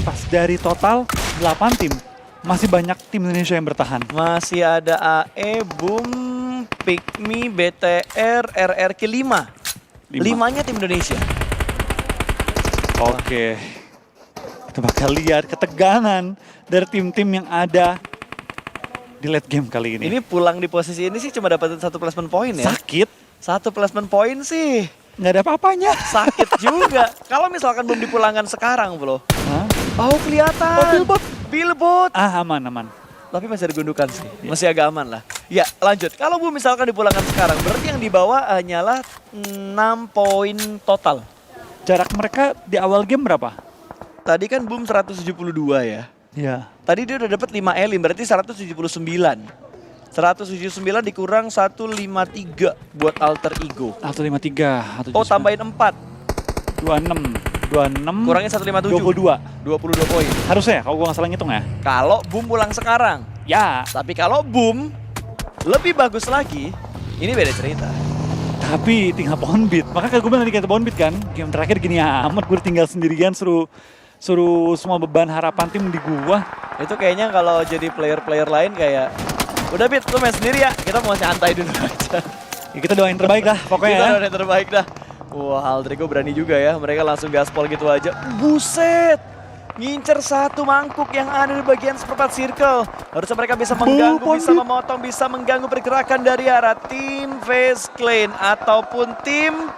[SPEAKER 1] pas dari total 8 tim, masih banyak tim Indonesia yang bertahan.
[SPEAKER 2] Masih ada AE, Boom, Pikmi, BTR, RRQ 5. 5-nya tim Indonesia.
[SPEAKER 1] Oke. Kita bakal lihat ketegangan dari tim-tim yang ada di late game kali ini.
[SPEAKER 2] Ini pulang di posisi ini sih cuma dapetin 1 placement point ya.
[SPEAKER 1] Sakit.
[SPEAKER 2] 1 placement point sih.
[SPEAKER 1] Nggak ada apa-apanya.
[SPEAKER 2] Sakit juga. Kalau misalkan belum dipulangkan sekarang bro. Oh kelihatan.
[SPEAKER 1] Oh, Billbot.
[SPEAKER 2] Billbot.
[SPEAKER 1] Aman.
[SPEAKER 2] Tapi masih ada gundukan sih. Masih agak aman lah. Ya, lanjut. Kalau Bu misalkan dipulangkan sekarang, berarti yang dibawa hanyalah 6 poin total.
[SPEAKER 1] Jarak mereka di awal game berapa?
[SPEAKER 2] Tadi kan Boom 172 ya.
[SPEAKER 1] Iya.
[SPEAKER 2] Tadi dia udah dapat 5 elim, berarti 179. 179 dikurang 153 buat alter ego.
[SPEAKER 1] 153.
[SPEAKER 2] Oh, tambahin 4.
[SPEAKER 1] 26.
[SPEAKER 2] Kurangnya 157. 22 poin.
[SPEAKER 1] Harusnya ya, kalau gue nggak salah ngitung ya.
[SPEAKER 2] Kalau Boom pulang sekarang.
[SPEAKER 1] Ya.
[SPEAKER 2] Tapi kalau Boom lebih bagus lagi, ini beda cerita.
[SPEAKER 1] Tapi tinggal Poundbeat. Makanya gue bilang tadi kata Poundbeat kan, game terakhir gini amat, gue tinggal sendirian suruh semua beban harapan tim di gua.
[SPEAKER 2] Itu kayaknya kalau jadi player-player lain kayak, udah Bit, lu main sendiri ya, kita mau santai dulu aja.
[SPEAKER 1] Ya, kita doain terbaik lah pokoknya
[SPEAKER 2] Kita
[SPEAKER 1] ya.
[SPEAKER 2] doain terbaik dah. Wah, Aldrigo berani juga ya, mereka langsung gaspol gitu aja. Buset! Ngincer satu mangkuk yang ada di bagian seperempat circle. Harusnya mereka bisa mengganggu, bisa memotong, bisa mengganggu pergerakan dari arah tim FaZe Clan ataupun tim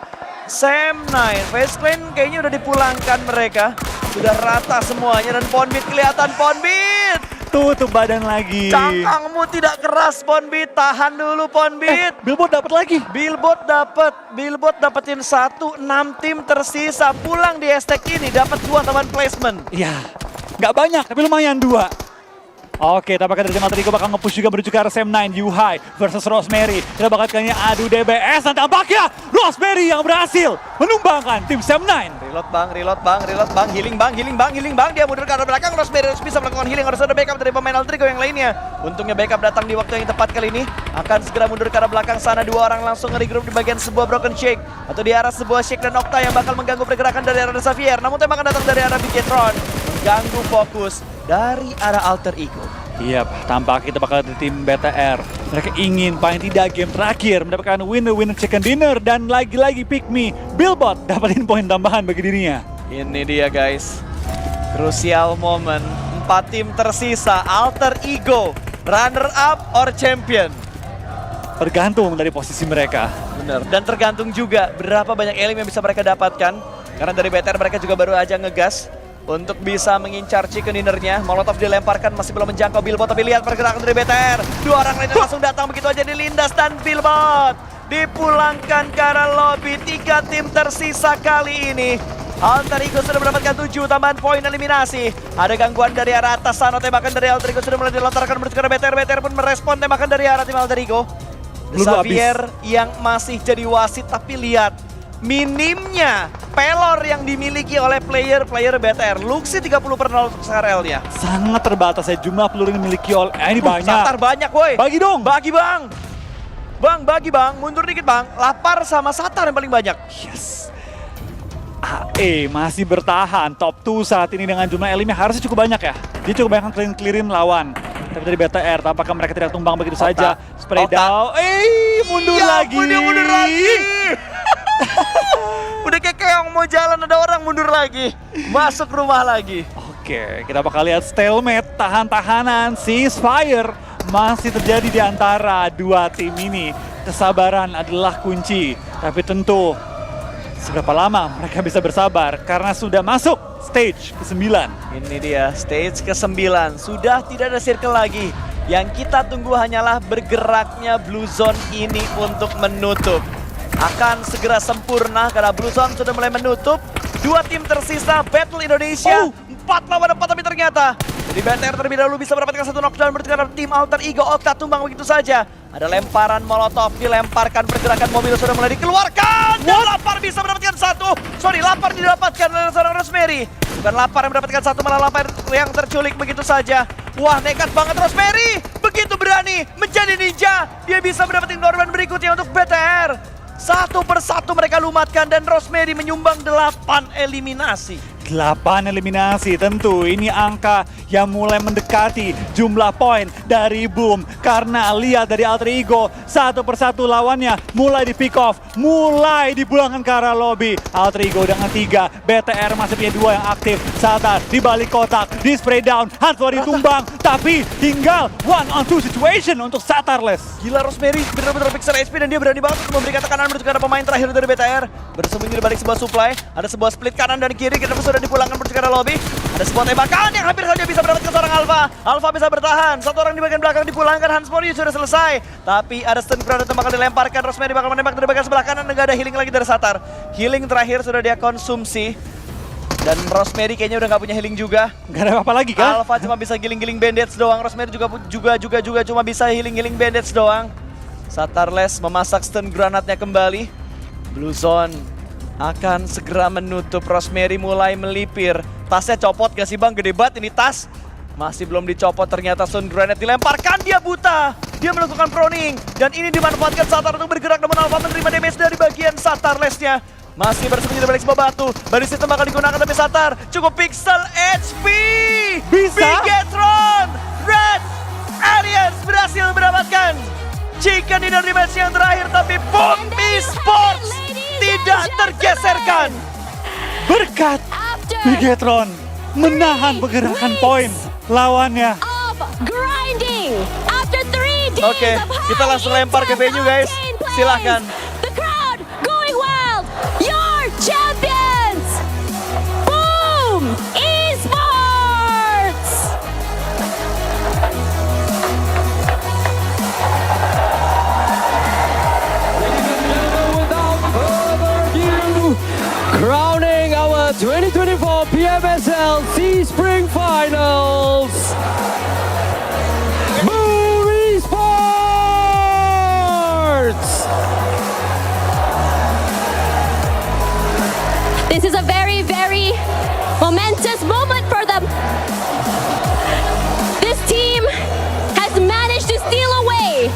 [SPEAKER 2] Sam9. FaZe Clan kayaknya udah dipulangkan mereka. Sudah rata semuanya dan Poundbeat kelihatan. Poundbeat!
[SPEAKER 1] Tutup badan lagi.
[SPEAKER 2] Cangkangmu tidak keras Poundbeat, tahan dulu Poundbeat.
[SPEAKER 1] Billboard dapat lagi.
[SPEAKER 2] Billboard dapetin 6 tim tersisa. Pulang di hashtag ini dapat 2 teman placement.
[SPEAKER 1] Iya, nggak banyak tapi lumayan 2. Oke, tampaknya dari Alter Ego bakal nge-push juga menuju ke arah Sam9. Yuhai versus Rosemary. Kita bakal kayaknya adu DBS dan tampaknya Rosemary yang berhasil menumbangkan tim Sam9.
[SPEAKER 2] Reload bang, healing bang. Dia mundur ke arah belakang, Rosemary harus bisa melakukan healing. Harus ada backup dari pemain Alter Ego yang lainnya. Untungnya backup datang di waktu yang tepat kali ini. Akan segera mundur ke arah belakang sana. 2 orang langsung nge-regroup di bagian sebuah broken shake. Atau di arah sebuah shake dan Okta yang bakal mengganggu pergerakan dari arah Xavier. Namun tembakan datang dari arah Bigetron. Mengganggu fokus dari arah Alter Ego.
[SPEAKER 1] Iya, tampak kita bakal di tim BTR. Mereka ingin paling tidak game terakhir mendapatkan winner chicken dinner dan lagi-lagi pick me Billboard dapatin poin tambahan bagi dirinya.
[SPEAKER 2] Ini dia guys, crucial moment. 4 tim tersisa, Alter Ego, runner up or champion.
[SPEAKER 1] Tergantung dari posisi mereka.
[SPEAKER 2] Bener. Dan tergantung juga berapa banyak elim yang bisa mereka dapatkan. Karena dari BTR mereka juga baru aja ngegas untuk bisa mengincar chicken dinnernya. Molotov dilemparkan, masih belum menjangkau Billboard. Tapi lihat pergerakan dari BTR. 2 orang lainnya langsung datang begitu aja dilindas. Dan Billboard dipulangkan ke arah lobby. 3 tim tersisa kali ini. Alter Ego sudah mendapatkan 7 tambahan poin eliminasi. Ada gangguan dari arah atas sana. Tembakan dari Alter Ego sudah mulai dilontarkan menuju ke arah BTR. BTR pun merespon tembakan dari arah tim Alter Ego. Xavier yang masih jadi wasit. Tapi lihat minimnya pelor yang dimiliki oleh player BTR. Luxi 30% untuk SRL-nya.
[SPEAKER 1] Sangat terbatas ya jumlah peluru yang dimiliki oleh ini banyak.
[SPEAKER 2] Satar banyak woi.
[SPEAKER 1] Bagi dong.
[SPEAKER 2] Bagi bang. Bagi bang. Mundur dikit bang. Lapar sama Satar yang paling banyak.
[SPEAKER 1] Yes. AE masih bertahan top 2 saat ini dengan jumlah elimnya harusnya cukup banyak ya. Dia cukup banyak clearin lawan. Tapi dari BTR tampaknya mereka tidak tumbang begitu saja. Spray down. Mundur lagi.
[SPEAKER 2] Dia mundur lagi. Udah kayak keong mau jalan ada orang mundur lagi. Masuk rumah lagi.
[SPEAKER 1] Oke, kita bakal lihat stalemate, tahan-tahanan, ceasefire masih terjadi di antara 2 tim ini. Kesabaran adalah kunci, tapi tentu seberapa lama mereka bisa bersabar karena sudah masuk stage ke-9.
[SPEAKER 2] Ini dia stage ke-9, sudah tidak ada circle lagi. Yang kita tunggu hanyalah bergeraknya Blue Zone ini untuk menutup. Akan segera sempurna karena Blue Zone sudah mulai menutup. 2 tim tersisa, Battle Indonesia 4 lawan 4 tapi ternyata jadi BTR terlebih dahulu bisa mendapatkan 1 knockdown bertemu tim Alter Ego. Okta tumbang begitu saja. Ada lemparan molotov dilemparkan, pergerakan mobil sudah mulai dikeluarkan. Dan Lapar bisa mendapatkan 1. Lapar didapatkan oleh seorang Rosemary. Bukan Lapar yang mendapatkan 1, malah Lapar yang terculik begitu saja. Wah, nekat banget Rosemary. Begitu berani menjadi ninja. Dia bisa mendapatkan korban berikutnya untuk BTR. 1 persatu mereka lumatkan dan Rosemary menyumbang 8 eliminasi.
[SPEAKER 1] 8 eliminasi, tentu ini angka yang mulai mendekati jumlah poin dari Boom. Karena lihat dari Alter Ego, 1 persatu lawannya mulai di pick off, mulai dipulangkan ke arah lobby. Alter Ego dengan 3, BTR masih punya 2 yang aktif. Satar di balik kotak, di spray down, Hanswar ditumbang. Tapi tinggal 1-on-2 situation untuk Satarless.
[SPEAKER 2] Gila, Rosemary benar-benar pixel HP dan dia berani banget untuk memberikan tekanan menuju ke arah pemain terakhir dari BTR. Bersembunyi di balik sebuah supply, ada sebuah split kanan dan kiri, kita sudah dipulangkan menuju ke arah lobby. Ada sebuah tembakan yang hampir saja bisa mendapatkan seorang Alpha. Alpha bisa bertahan, satu orang di bagian belakang dipulangkan, Hans Mori sudah selesai. Tapi ada stun grenade yang bakal dilemparkan, Rosemary bakal menembak dari bagian sebelah kanan dan gak ada healing lagi dari Satar. Healing terakhir sudah dia konsumsi. Dan Rosemary kayaknya udah gak punya healing juga.
[SPEAKER 1] Gak ada apa-apa lagi kah?
[SPEAKER 2] Alpha cuma bisa giling-giling bandage doang. Rosemary juga cuma bisa healing-healing bandage doang. Satarles memasak stun granatnya kembali. Blue Zone akan segera menutup. Rosemary mulai melipir. Tasnya copot gak sih bang? Gede banget ini tas. Masih belum dicopot, ternyata stun granat dilemparkan. Dia buta. Dia melakukan proning. Dan ini dimanfaatkan Satar untuk bergerak. Namun Alpha menerima damage dari bagian Satarlesnya. Masih bersembunyi di balik sebuah batu. Body system bakal digunakan tapi Satar cukup pixel HP.
[SPEAKER 1] Bisa?
[SPEAKER 2] Bigetron Red Aliens berhasil mendapatkan chicken dinner di match yang terakhir. Tapi Boom Esports tidak tergeserkan.
[SPEAKER 1] Berkat Bigetron menahan pergerakan poin lawannya.
[SPEAKER 3] Grinding after 3 days
[SPEAKER 2] Oke,
[SPEAKER 3] of high
[SPEAKER 2] kita langsung lempar ke venue guys.
[SPEAKER 3] octane plays.
[SPEAKER 2] Silahkan.
[SPEAKER 3] The crowd going wild. Your champions, Boom Esports.
[SPEAKER 4] Without further ado, crowning our 2024 PMSL Spring Finals, Boom Esports!
[SPEAKER 3] This is a very, very momentous moment for them. This team has managed to steal away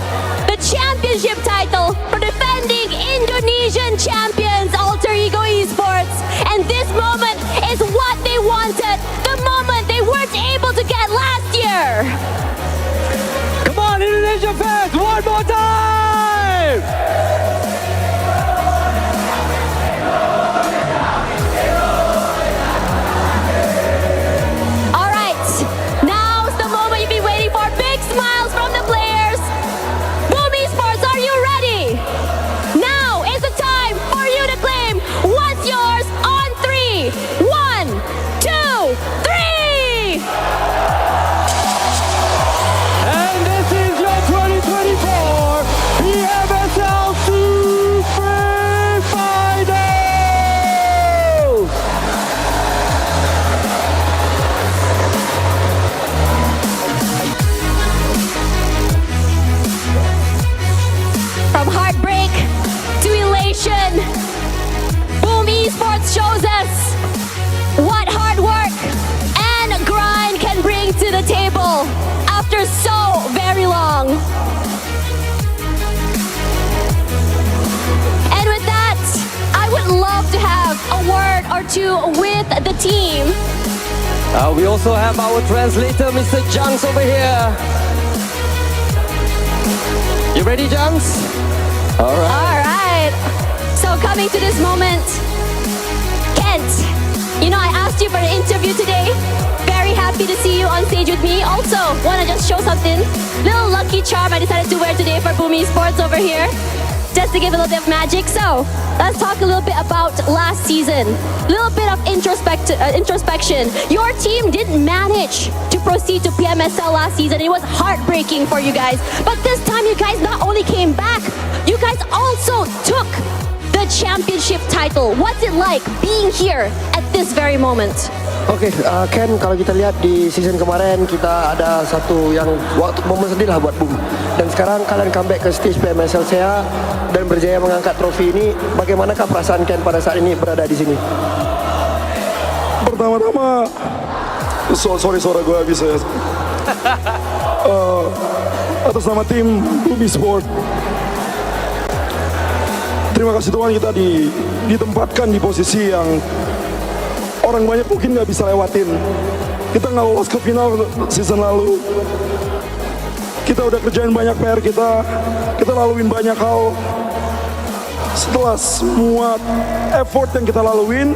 [SPEAKER 3] the championship title for defending Indonesian champions Alter Ego Esports. And this moment is what they wanted, the moment they weren't able to get last year.
[SPEAKER 4] Come on, Indonesia fans, one more time!
[SPEAKER 3] All right, now's the moment you've been waiting for. Big smiles from the players. Boom Esports, are you ready? Now is the time for you to claim what's yours on 3. 1, 2, 3.
[SPEAKER 4] And this is your 2024 PMSL Spring Finals!
[SPEAKER 3] From heartbreak to elation, Boom Esports shows us what hard work and grind can bring to the table after so very long. And with that, I would love to have a word or two with the team.
[SPEAKER 4] We also have our translator, Mr. Junks, over here. You ready, Junks? All right.
[SPEAKER 3] All right. So coming to this moment, Kent, you know I asked you for an interview today. Very happy to see you on stage with me. Also, want to just show something. Little lucky charm I decided to wear today for Boom Esports over here. Just to give a little bit of magic. So, let's talk a little bit about last season. A little bit of introspection. Your team didn't manage to proceed to PMSL last season. It was heartbreaking for you guys. But this time you guys not only came back, you guys also took the championship title. What's it like being here at this very moment?
[SPEAKER 5] Oke, Ken, kalau kita lihat di season kemarin kita ada satu yang waktu momen sedih lah buat Boom. Dan sekarang kalian comeback ke stage PMSL SEA dan berjaya mengangkat trofi ini. Bagaimanakah perasaan Ken pada saat ini berada di sini?
[SPEAKER 6] Pertama-tama, sorry suara gue habis ya. Atas nama tim Boom Esports, terima kasih Tuhan kita ditempatkan di posisi yang orang banyak mungkin nggak bisa lewatin. Kita nggak lolos ke final season lalu. Kita udah kerjain banyak PR kita laluin banyak hal. Setelah semua effort yang kita laluin,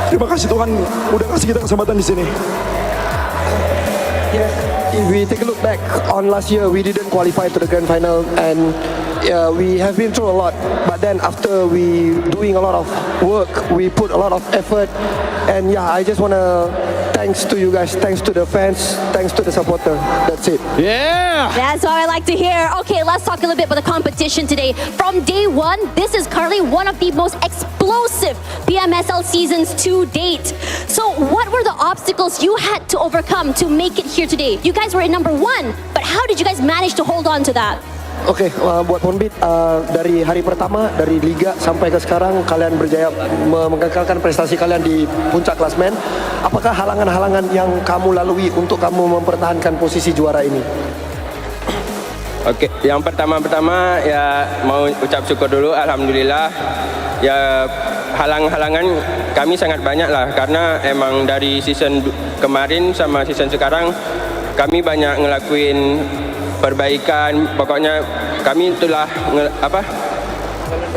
[SPEAKER 6] terima kasih Tuhan udah kasih kita kesempatan di sini.
[SPEAKER 5] If we take a look back on last year, we didn't qualify to the grand final, and we have been through a lot, but then after we doing a lot of work, we put a lot of effort, and yeah, I just wanna thanks to you guys, thanks to the fans, thanks to the supporter. That's it.
[SPEAKER 4] Yeah!
[SPEAKER 3] That's what I like to hear. Okay, let's talk a little bit about the competition today. From day one, this is currently one of the most explosive PMSL seasons to date. So what were the obstacles you had to overcome to make it here today? You guys were in number 1, but how did you guys manage to hold on to that?
[SPEAKER 5] Oke, buat Ponbit, dari hari pertama, dari Liga sampai ke sekarang, kalian berjaya menggagalkan prestasi kalian di puncak klasmen. Apakah halangan-halangan yang kamu lalui untuk kamu mempertahankan posisi juara ini?
[SPEAKER 7] Oke, yang pertama-tama ya mau ucap syukur dulu, alhamdulillah. Ya halang-halangan kami sangat banyak lah, karena emang dari season kemarin sama season sekarang kami banyak ngelakuin perbaikan. Pokoknya kami telah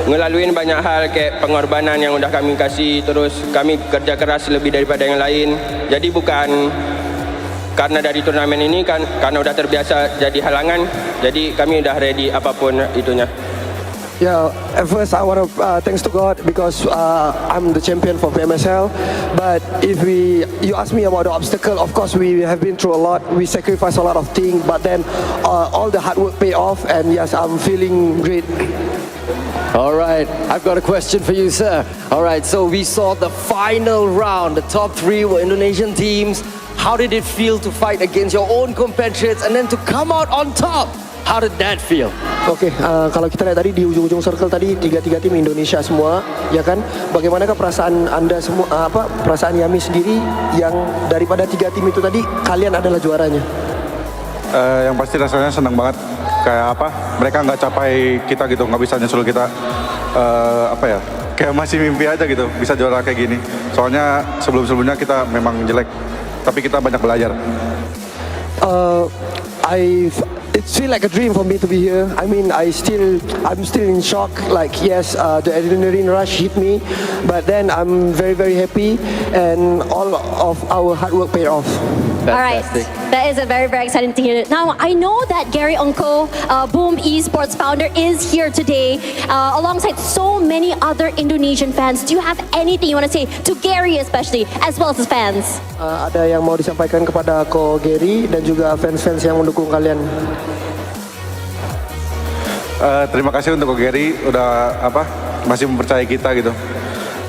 [SPEAKER 7] ngelaluin banyak hal, kayak pengorbanan yang udah kami kasih, terus kami kerja keras lebih daripada yang lain. Jadi bukan karena dari turnamen ini kan, karena udah terbiasa jadi halangan, jadi kami udah ready apapun itunya.
[SPEAKER 5] Yeah, at first I want to thanks to God because I'm the champion for PMSL. But if you ask me about the obstacle, of course we have been through a lot. We sacrificed a lot of things, but then all the hard work pay off, and yes, I'm feeling great.
[SPEAKER 4] All right, I've got a question for you, sir. All right, so we saw the final round. The top 3 were Indonesian teams. How did it feel to fight against your own compatriots and then to come out on top? How did that feel?
[SPEAKER 5] Oke, kalau kita lihat tadi di ujung-ujung circle tadi 3 tim Indonesia semua, ya kan? Bagaimanakah perasaan Anda semua, perasaan Yami sendiri yang daripada 3 tim itu tadi kalian adalah juaranya?
[SPEAKER 6] Yang pasti rasanya senang banget. Kayak mereka nggak capai kita gitu, nggak bisa nyusul kita. Kayak masih mimpi aja gitu, bisa juara kayak gini. Soalnya sebelum-sebelumnya kita memang jelek, tapi kita banyak belajar.
[SPEAKER 5] It feels like a dream for me to be here. I mean, I'm still in shock. Like, yes, the adrenaline rush hit me, but then I'm very, very happy, and all of our hard work paid off.
[SPEAKER 4] Fantastic.
[SPEAKER 3] All right, that is a very, very exciting to hear. Now, I know that Gary Onko, Boom Esports founder, is here today alongside so many other Indonesian fans. Do you have anything you want to say to Gary especially, as well as his fans?
[SPEAKER 5] Ada yang mau disampaikan kepada Ko Gary dan juga fans-fans yang mendukung kalian?
[SPEAKER 6] Terima kasih untuk Ko Gary udah masih mempercayai kita gitu.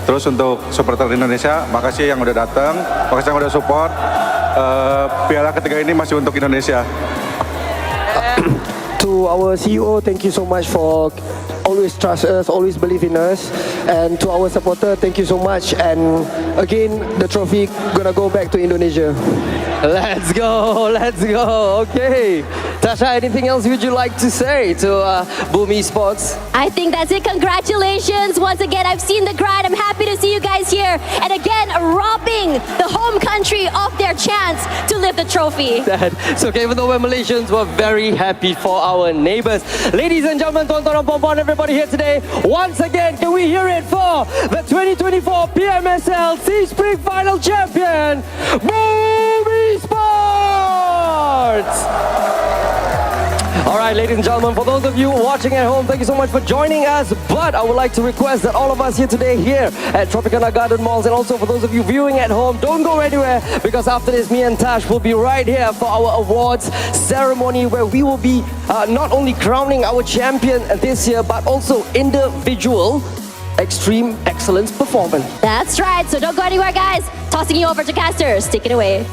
[SPEAKER 6] Terus untuk supporter Indonesia, makasih yang udah datang, makasih yang udah support. Piala ketiga ini masih untuk Indonesia.
[SPEAKER 5] To our CEO, thank you so much for always trust us, always believe in us, and to our supporter, thank you so much. And again, the trophy gonna go back to Indonesia.
[SPEAKER 4] Let's go, let's go. Okay. Tasha, anything else would you like to say to Boom Esports?
[SPEAKER 3] I think that's it. Congratulations. Once again, I've seen the grind. I'm happy to see you guys here. And again, robbing the home country of their chance to lift the trophy.
[SPEAKER 4] So okay, even though we're Malaysians, we're very happy for our neighbors. Ladies and gentlemen, tonton pompon, everybody here today, once again, can we hear it for the 2024 PMSL Sea-Spring Final Champion, Boom Esports! All right, ladies and gentlemen, for those of you watching at home, thank you so much for joining us. But I would like to request that all of us here today, here at Tropicana Garden Malls, and also for those of you viewing at home, don't go anywhere, because after this, me and Tash will be right here for our awards ceremony, where we will be not only crowning our champion this year, but also individual Extreme Excellence Performance.
[SPEAKER 3] That's right. So don't go anywhere, guys. Tossing you over to casters. Take it away.